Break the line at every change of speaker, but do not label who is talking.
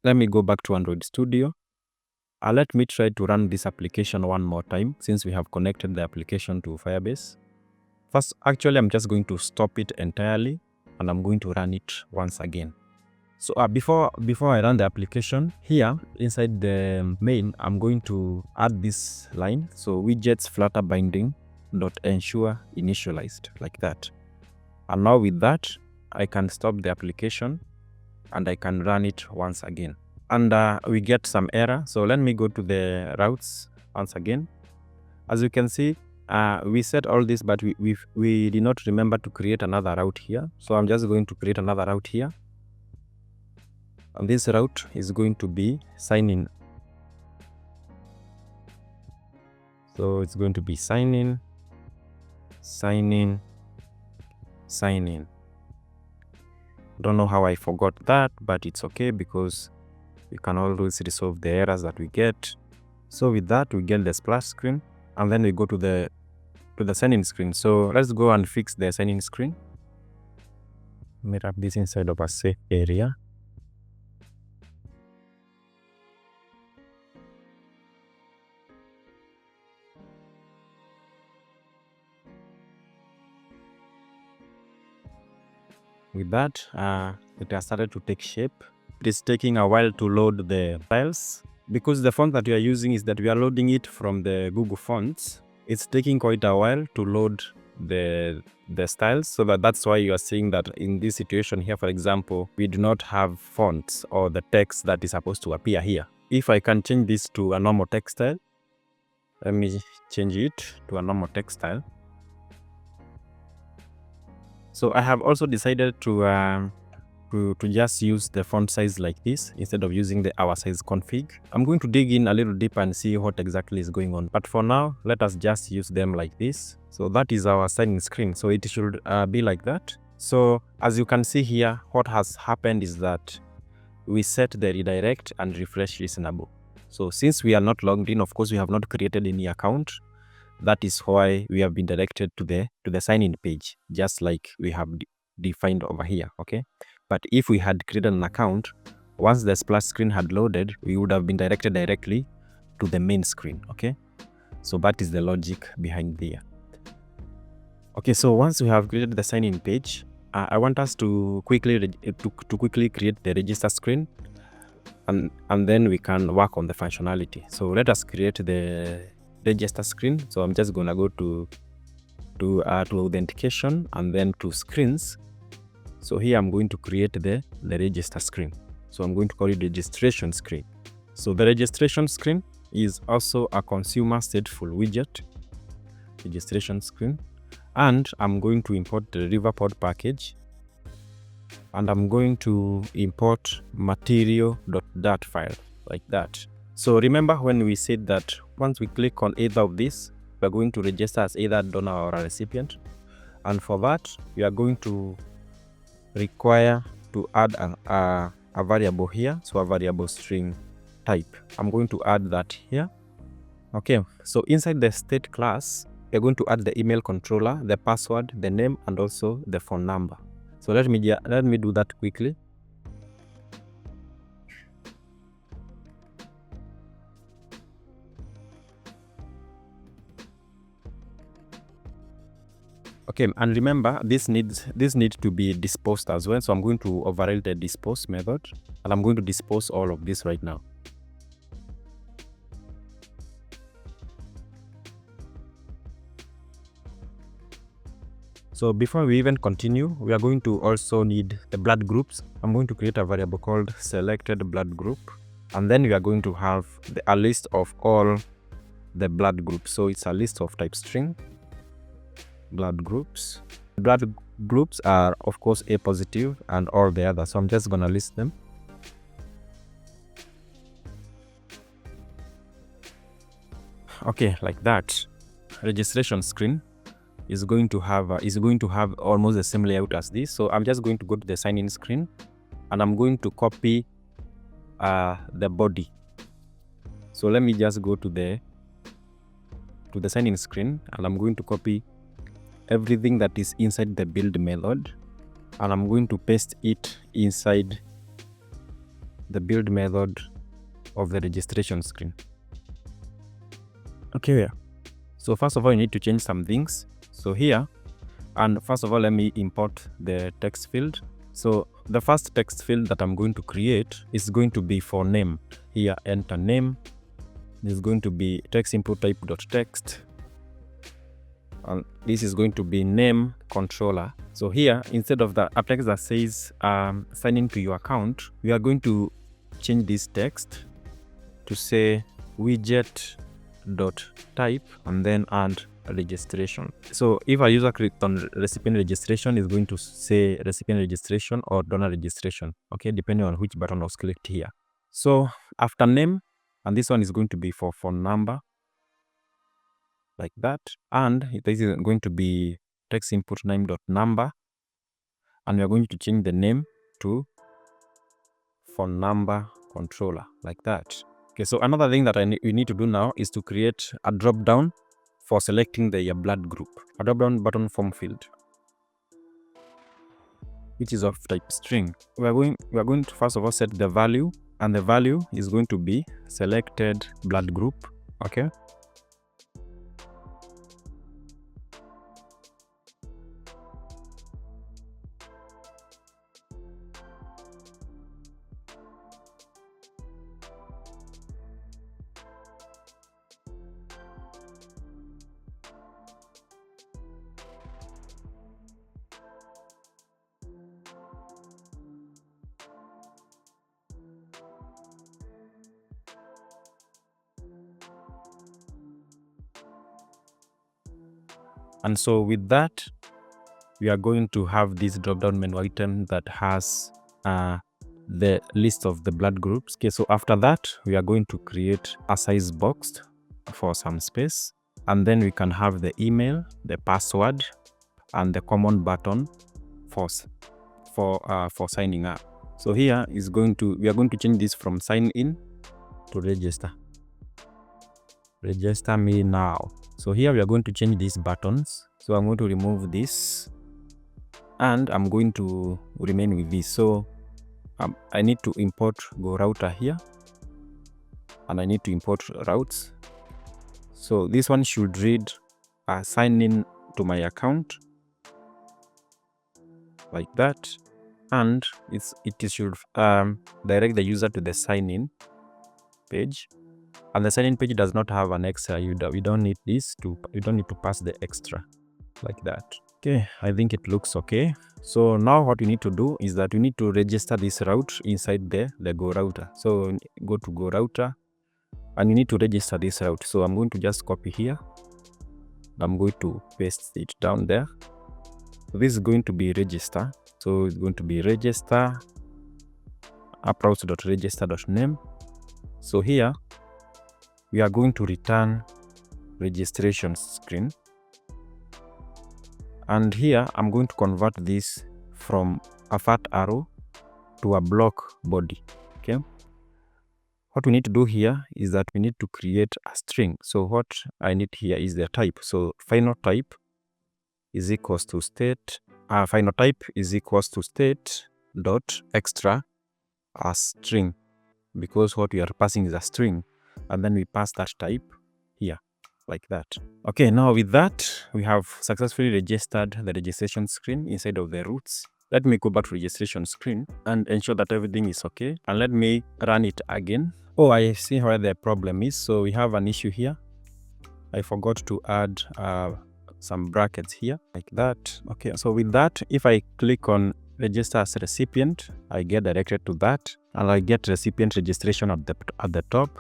let me go back to Android Studio. Let me try to run this application one more time since we have connected the application to Firebase. First, actually, I'm just going to stop it entirely and I'm going to run it once again. So before I run the application, here inside the main, I'm going to add this line. So widgets flutter binding dot ensure initialized, like that. And now with that, I can stop the application and I can run it once again. And we get some error. So let me go to the routes once again. As you can see, we set all this, but we did not remember to create another route here. So I'm just going to create another route here. And this route is going to be sign in. So it's going to be sign in, sign in, sign in. Don't know how I forgot that, but it's okay because we can always resolve the errors that we get. So with that, we get the splash screen and then we go to the sign-in screen. So let's go and fix the sign-in screen. Let me wrap this inside of a safe area. With that, it has started to take shape. It is taking a while to load the files. Because the font that we are using is that we are loading it from the Google Fonts, it's taking quite a while to load the styles. So that's why you are seeing that in this situation here, for example, we do not have fonts or the text that is supposed to appear here. If I can change this to a normal text style, let me change it to a normal text style. So I have also decided to just use the font size like this instead of using the our size config. I'm going to dig in a little deeper and see what exactly is going on. But for now, let us just use them like this. So that is our sign-in screen. So it should be like that. So as you can see here, what has happened is that we set the redirect and refresh listenable. So since we are not logged in, of course, we have not created any account. That is why we have been directed to the sign-in page, just like we have defined over here, okay? But if we had created an account, once the splash screen had loaded, we would have been directed directly to the main screen, okay? So that is the logic behind there. Okay, so once we have created the sign-in page, I want us to quickly create the register screen, and then we can work on the functionality. So let us create the register screen. So I'm just gonna go to authentication and then to screens. So here I'm going to create the register screen. So I'm going to call it registration screen. So the registration screen is also a consumer stateful widget registration screen, and I'm going to import the riverpod package, and I'm going to import material.dat file like that. So remember when we said that once we click on either of these, we're going to register as either donor or a recipient. And for that, we are going to require to add a variable here. So a variable string type. I'm going to add that here. Okay, so inside the state class, we're going to add the email controller, the password, the name, and also the phone number. So let me do that quickly. Okay, and remember this needs to be disposed as well. So I'm going to override the dispose method, and I'm going to dispose all of this right now. So before we even continue, we are going to also need the blood groups. I'm going to create a variable called selected blood group, and then we are going to have a list of all the blood groups. So it's a list of type string blood groups. Blood groups are of course A positive and all the others. So I'm just gonna list them. Okay, like that. Registration screen is going to have almost the same layout as this. So I'm just going to go to the sign-in screen, and I'm going to copy the body. So let me just go to the sign-in screen, and I'm going to copy everything that is inside the build method, and I'm going to paste it inside the build method of the registration screen. Okay, so first of all, you need to change some things. So here, and first of all, let me import the text field. So the first text field that I'm going to create is going to be for name. Here, enter name. This is going to be text input type.text. And this is going to be name controller. So here, instead of the text that says sign into your account, we are going to change this text to say widget.type and then add registration. So if a user clicked on recipient registration, is going to say recipient registration or donor registration, okay, depending on which button was clicked here. So after name, and this one is going to be for phone number, like that, and this is going to be text input name.number, and we are going to change the name to phone number controller, like that. Okay, so another thing that we need to do now is to create a drop down for selecting the blood group, a drop down button form field, which is of type string. We are going to first of all set the value, and the value is going to be selected blood group. Okay. And so with that, we are going to have this drop-down menu item that has the list of the blood groups. Okay, so after that, we are going to create a size box for some space, and then we can have the email, the password, and the common button for signing up. So here is we are going to change this from sign in to register. Register me now. So here we are going to change these buttons. So I'm going to remove this, and I'm going to remain with this. So I need to import Go Router here, and I need to import routes. So this one should read sign in to my account, like that, and it should direct the user to the sign in page. And the sign-in page does not have an extra. We don't need this you don't need to pass the extra, like that. Okay, I think it looks okay. So now what we need to do is that we need to register this route inside the Go Router. So go to Go Router, and you need to register this route. So I'm going to just copy here. I'm going to paste it down there. So this is going to be register. So it's going to be register approach.register.name. So here we are going to return registration screen, and here I'm going to convert this from a fat arrow to a block body. Okay, what we need to do here is that we need to create a string. So what I need here is the type. So final type is equals to state final type is equals to state dot extra a string, because what we are passing is a string, and then we pass that type here, like that. Okay, now with that, we have successfully registered the registration screen inside of the routes. Let me go back to registration screen and ensure that everything is okay, and let me run it again. Oh, I see where the problem is. So we have an issue here. I forgot to add some brackets here, like that. Okay, so with that, if I click on register as a recipient, I get directed to that, and I get recipient registration at the top.